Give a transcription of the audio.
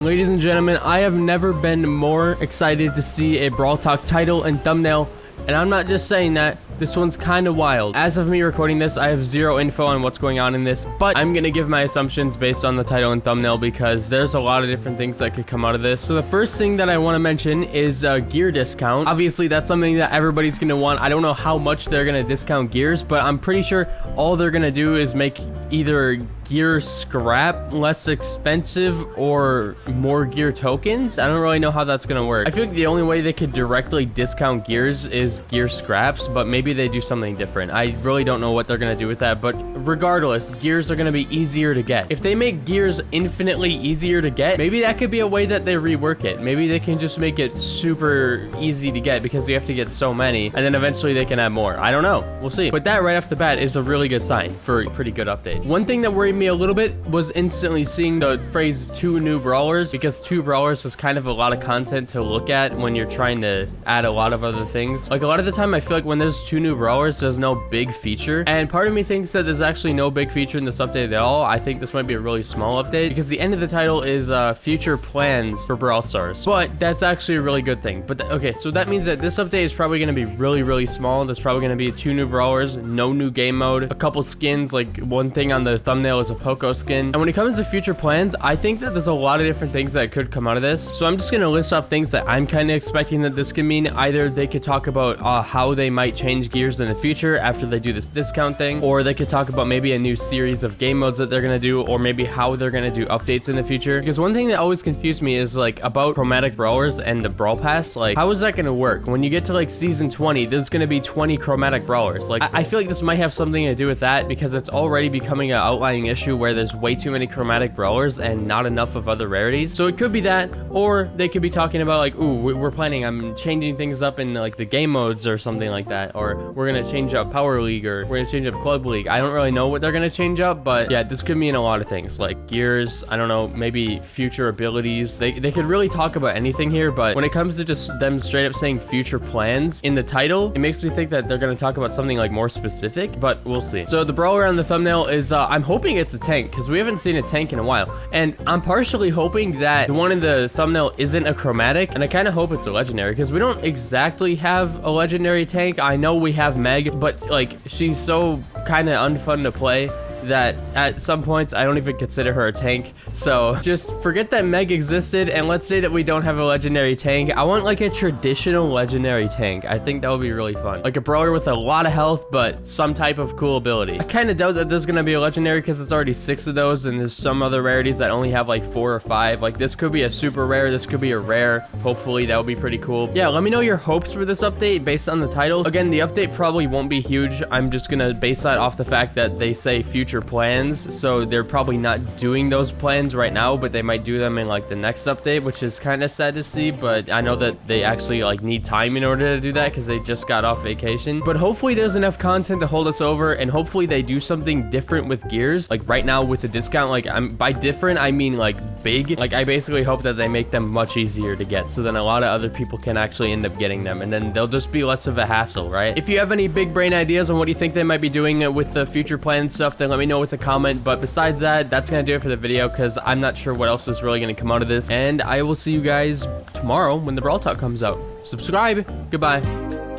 Ladies and gentlemen, I have never been more excited to see a Brawl Talk title and thumbnail, and I'm not just saying that. This one's kind of wild. As of me recording this, I have zero info on what's going on in this, but I'm gonna give my assumptions based on the title and thumbnail because there's a lot of different things that could come out of this. So the first thing that I want to mention is gear discount. Obviously, that's something that everybody's gonna want. I don't know how much they're gonna discount gears, but I'm pretty sure all they're gonna do is make either gear scrap less expensive or more gear tokens. I don't really know how that's gonna work. I feel like the only way they could directly discount gears is gear scraps, but maybe they do something different. I really don't know what they're gonna do with that, but regardless, gears are gonna be easier to get. If they make gears infinitely easier to get, maybe that could be a way that they rework it. Maybe they can just make it super easy to get because you have to get so many, and then eventually they can add more. I don't know. We'll see. But that right off the bat is a really good sign for a pretty good update. One thing that worried me a little bit was instantly seeing the phrase 2 new brawlers, because 2 brawlers is kind of a lot of content to look at when you're trying to add a lot of other things. Like a lot of the time I feel like when there's 2 new brawlers, there's no big feature, and part of me thinks that there's actually no big feature in this update at all. I think this might be a really small update because the end of the title is future plans for Brawl Stars, but that's actually a really good thing. But okay, so that means that this update is probably going to be really small. There's probably going to be 2 new brawlers, no new game mode, a couple skins. Like one thing on the thumbnail is a Poco skin. And when it comes to future plans, I think that there's a lot of different things that could come out of this. So I'm just going to list off things that I'm kind of expecting that this could mean. Either they could talk about how they might change gears in the future after they do this discount thing, or they could talk about maybe a new series of game modes that they're going to do, or maybe how they're going to do updates in the future. Because one thing that always confused me is like about chromatic brawlers and the Brawl Pass. Like, how is that going to work? When you get to like season 20, there's going to be 20 chromatic brawlers. Like, I feel like this might have something to do with that because it's already becoming an outlying issue where there's way too many chromatic brawlers and not enough of other rarities. So it could be that, or they could be talking about like, ooh, we're planning on changing things up in like the game modes or something like that, or we're going to change up Power League, or we're going to change up Club League. I don't really know what they're going to change up, but yeah, this could mean a lot of things like gears. I don't know, maybe future abilities. They could really talk about anything here, but when it comes to just them straight up saying future plans in the title, it makes me think that they're going to talk about something like more specific, but we'll see. So the brawler on the thumbnail is, I'm hoping it's a tank because we haven't seen a tank in a while, and I'm partially hoping that the one in the thumbnail isn't a chromatic, and I kind of hope it's a legendary because we don't exactly have a legendary tank. I know we have Meg, but like she's so kind of unfun to play that at some points I don't even consider her a tank. So just forget that Meg existed, and let's say that we don't have a legendary tank. I want like a traditional legendary tank. I think that would be really fun, like a brawler with a lot of health but some type of cool ability. I kind of doubt that there's gonna be a legendary because it's already 6 of those, and there's some other rarities that only have like 4 or 5. Like this could be a super rare, this could be a rare. Hopefully that would be pretty cool. Yeah, let me know your hopes for this update based on the title. Again, the update probably won't be huge. I'm just gonna base that off the fact that they say future plans, so they're probably not doing those plans right now, but they might do them in like the next update, which is kind of sad to see. But I know that they actually like need time in order to do that because they just got off vacation. But hopefully there's enough content to hold us over, and hopefully they do something different with gears. Like right now with the discount, like by different I mean like big. Like I basically hope that they make them much easier to get, so then a lot of other people can actually end up getting them, and then they'll just be less of a hassle, right? If you have any big brain ideas on what you think they might be doing with the future plan stuff, then let me know with a comment. But besides that, that's gonna do it for the video because I'm not sure what else is really gonna come out of this, and I will see you guys tomorrow when the Brawl Talk comes out. Subscribe. Goodbye.